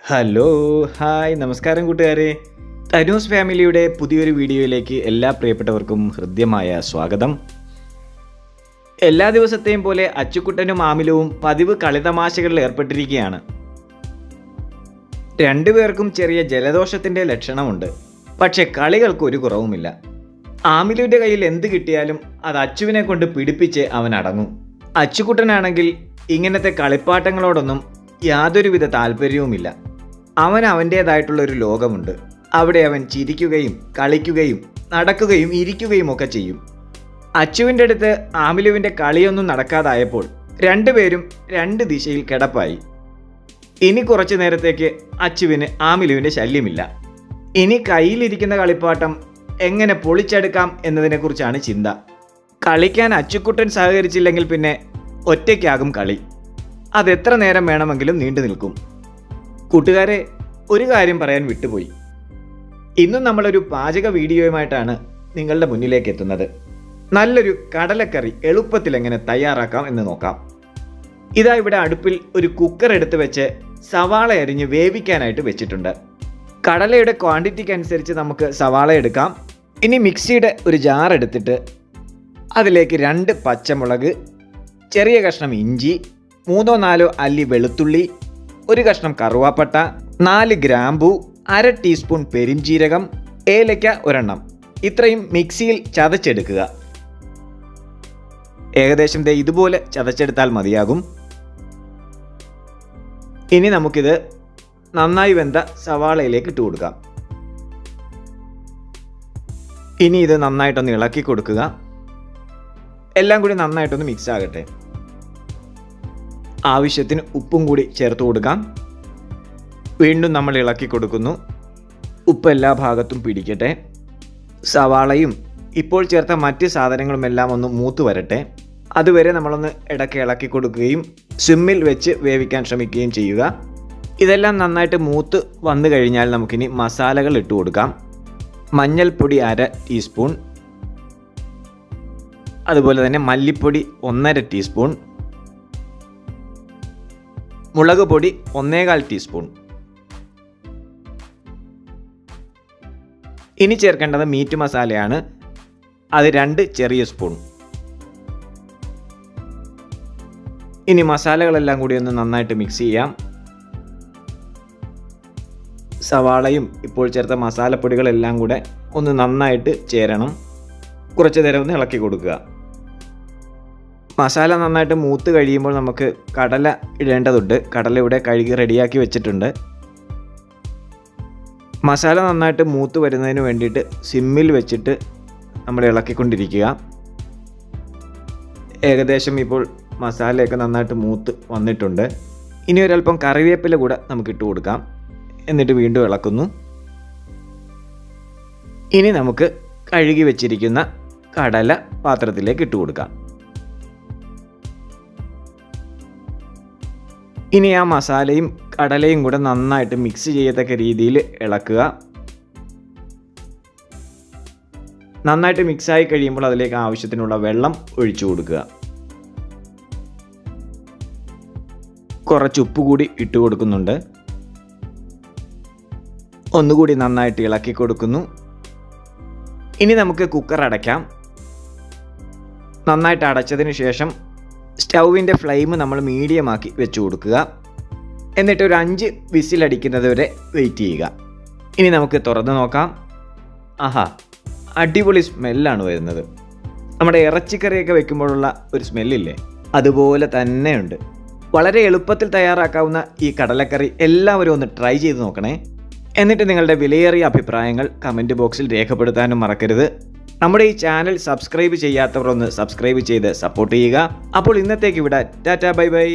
Hello, hi, നമസ്കാരം കൂട്ടുകാരെ. തനൂസ് ഫാമിലിയുടെ പുതിയൊരു വീഡിയോയിലേക്ക് എല്ലാ പ്രിയപ്പെട്ടവർക്കും ഹൃദ്യമായ സ്വാഗതം. എല്ലാ ദിവസത്തെയും പോലെ അച്ചുക്കുട്ടനും ആമിലവും പതിവ് കളിതമാശകളിൽ ഏർപ്പെട്ടിരിക്കുകയാണ്. രണ്ടുപേർക്കും ചെറിയ ജലദോഷത്തിൻ്റെ ലക്ഷണമുണ്ട്. പക്ഷെ കളികൾക്ക് ഒരു കുറവുമില്ല. ആമിലുവിൻ്റെ കയ്യിൽ എന്ത് കിട്ടിയാലും അത് അച്ചുവിനെ കൊണ്ട് പിടിപ്പിച്ച് അവൻ അടങ്ങും. അച്ചുക്കുട്ടനാണെങ്കിൽ ഇങ്ങനത്തെ കളിപ്പാട്ടങ്ങളോടൊന്നും യാതൊരുവിധ താല്പര്യവുമില്ല. അവൻ്റേതായിട്ടുള്ളൊരു ലോകമുണ്ട്. അവിടെ അവൻ ചിരിക്കുകയും കളിക്കുകയും നടക്കുകയും ഇരിക്കുകയും ഒക്കെ ചെയ്യും. അച്ചുവിൻ്റെ അടുത്ത് ആമിലുവിൻ്റെ കളിയൊന്നും നടക്കാതായപ്പോൾ രണ്ടുപേരും രണ്ട് ദിശയിൽ കിടപ്പായി. ഇനി കുറച്ചു നേരത്തേക്ക് അച്ചുവിന് ആമിലുവിൻ്റെ ശല്യമില്ല. ഇനി കയ്യിലിരിക്കുന്ന കളിപ്പാട്ടം എങ്ങനെ പൊളിച്ചെടുക്കാം എന്നതിനെക്കുറിച്ചാണ് ചിന്ത. കളിക്കാൻ അച്ചുക്കുട്ടൻ സഹകരിച്ചില്ലെങ്കിൽ പിന്നെ ഒറ്റയ്ക്കാകും കളി. അതെത്ര നേരം വേണമെങ്കിലും നീണ്ടു നിൽക്കും. കൂട്ടുകാരെ, ഒരു കാര്യം പറയാൻ വിട്ടുപോയി. ഇന്നും നമ്മളൊരു പാചക വീഡിയോയുമായിട്ടാണ് നിങ്ങളുടെ മുന്നിലേക്ക് എത്തുന്നത്. നല്ലൊരു കടലക്കറി എളുപ്പത്തിൽ എങ്ങനെ തയ്യാറാക്കാം എന്ന് നോക്കാം. ഇതാ ഇവിടെ അടുപ്പിൽ ഒരു കുക്കർ എടുത്ത് വെച്ച് സവാള അരിഞ്ഞ് വേവിക്കാനായിട്ട് വെച്ചിട്ടുണ്ട്. കടലയുടെ ക്വാണ്ടിറ്റിക്ക് അനുസരിച്ച് നമുക്ക് സവാള എടുക്കാം. ഇനി മിക്സിയുടെ ഒരു ജാർ എടുത്തിട്ട് അതിലേക്ക് 2 പച്ചമുളക്, ചെറിയ കഷ്ണം ഇഞ്ചി, 3-4 അല്ലി വെളുത്തുള്ളി, 1 കഷ്ണം കറുവാപ്പട്ട, 4 ഗ്രാമ്പൂ, 1/2 ടീസ്പൂൺ പെരിഞ്ജീരകം, ഏലയ്ക്ക 1 ഇത്രയും മിക്സിയിൽ ചതച്ചെടുക്കുക. ഏകദേശം ഇതുപോലെ ചതച്ചെടുത്താൽ മതിയാകും. ഇനി നമുക്കിത് നന്നായി വെന്ത സവാളയിലേക്ക് ഇട്ട് കൊടുക്കാം. ഇനി ഇത് നന്നായിട്ടൊന്ന് ഇളക്കി കൊടുക്കുക. എല്ലാം കൂടി നന്നായിട്ടൊന്ന് മിക്സ് ആകട്ടെ. ആവശ്യത്തിന് ഉപ്പും കൂടി ചേർത്ത് കൊടുക്കാം. വീണ്ടും നമ്മൾ ഇളക്കി കൊടുക്കുന്നു. ഉപ്പ് എല്ലാ ഭാഗത്തും പിടിക്കട്ടെ. സവാളയും ഇപ്പോൾ ചേർത്ത മറ്റ് സാധനങ്ങളുമെല്ലാം ഒന്ന് മൂത്ത് വരട്ടെ. അതുവരെ നമ്മളൊന്ന് ഇടയ്ക്ക് ഇളക്കി കൊടുക്കുകയും സിമ്മിൽ വെച്ച് വേവിക്കാൻ ശ്രമിക്കുകയും ചെയ്യുക. ഇതെല്ലാം നന്നായിട്ട് മൂത്ത് വന്നു കഴിഞ്ഞാൽ നമുക്കിനി മസാലകൾ ഇട്ട് കൊടുക്കാം. മഞ്ഞൾപ്പൊടി 1/2 ടീസ്പൂൺ, അതുപോലെ തന്നെ മല്ലിപ്പൊടി 1/2 ടീസ്പൂൺ, മുളക് പൊടി 1/4 ടീസ്പൂൺ. ഇനി ചേർക്കേണ്ടത് മീറ്റ് മസാലയാണ്. അത് 2 ചെറിയ സ്പൂൺ. ഇനി മസാലകളെല്ലാം കൂടി ഒന്ന് നന്നായിട്ട് മിക്സ് ചെയ്യാം. സവാളയും ഇപ്പോൾ ചേർത്ത മസാലപ്പൊടികളെല്ലാം കൂടെ ഒന്ന് നന്നായിട്ട് ചേരണം. കുറച്ച് നേരം ഒന്ന് ഇളക്കി കൊടുക്കുക. മസാല നന്നായിട്ട് മൂത്ത് കഴിയുമ്പോൾ നമുക്ക് കടല ഇടേണ്ടതുണ്ട്. കടല ഇവിടെ കഴുകി റെഡിയാക്കി വെച്ചിട്ടുണ്ട്. മസാല നന്നായിട്ട് മൂത്ത് വരുന്നതിന് വേണ്ടിയിട്ട് സിമ്മിൽ വെച്ചിട്ട് നമ്മൾ ഇളക്കിക്കൊണ്ടിരിക്കുക. ഏകദേശം ഇപ്പോൾ മസാലയൊക്കെ നന്നായിട്ട് മൂത്ത് വന്നിട്ടുണ്ട്. ഇനി ഒരല്പം കറിവേപ്പില കൂടെ നമുക്ക് ഇട്ട് കൊടുക്കാം. എന്നിട്ട് വീണ്ടും ഇളക്കുന്നു. ഇനി നമുക്ക് കഴുകി വെച്ചിരിക്കുന്ന കടല പാത്രത്തിലേക്ക് ഇട്ട് കൊടുക്കാം. ഇനി ആ മസാലയും കടലയും കൂടെ നന്നായിട്ട് മിക്സ് ചെയ്യത്തക്ക രീതിയിൽ ഇളക്കുക. നന്നായിട്ട് മിക്സായി കഴിയുമ്പോൾ അതിലേക്ക് ആവശ്യത്തിനുള്ള വെള്ളം ഒഴിച്ചു കൊടുക്കുക. കുറച്ച് ഉപ്പ് കൂടി ഇട്ട് കൊടുക്കുന്നുണ്ട്. ഒന്നുകൂടി നന്നായിട്ട് ഇളക്കി കൊടുക്കുന്നു. ഇനി നമുക്ക് കുക്കർ അടയ്ക്കാം. നന്നായിട്ട് അടച്ചതിന് ശേഷം സ്റ്റൗവിൻ്റെ ഫ്ലെയിം നമ്മൾ മീഡിയമാക്കി വെച്ച് കൊടുക്കുക. എന്നിട്ട് ഒരു 5 വിസിലടിക്കുന്നത് വരെ വെയിറ്റ് ചെയ്യുക. ഇനി നമുക്ക് തുറന്ന് നോക്കാം. ആഹാ, അടിപൊളി സ്മെല്ലാണ് വരുന്നത്. നമ്മുടെ ഇറച്ചിക്കറിയൊക്കെ വെക്കുമ്പോഴുള്ള ഒരു സ്മെല്ലില്ലേ, അതുപോലെ തന്നെയുണ്ട്. വളരെ എളുപ്പത്തിൽ തയ്യാറാക്കാവുന്ന ഈ കടലക്കറി എല്ലാവരും ഒന്ന് ട്രൈ ചെയ്ത് നോക്കണേ. എന്നിട്ട് നിങ്ങളുടെ വിലയേറിയ അഭിപ്രായങ്ങൾ കമൻറ്റ് ബോക്സിൽ രേഖപ്പെടുത്താനും മറക്കരുത്. നമ്മുടെ ഈ ചാനൽ സബ്സ്ക്രൈബ് ചെയ്യാത്തവർ ഒന്ന് സബ്സ്ക്രൈബ് ചെയ്ത് സപ്പോർട്ട് ചെയ്യുക. അപ്പോൾ ഇന്നത്തേക്ക് ഇവിടെ ടാറ്റാ, ബൈ ബൈ.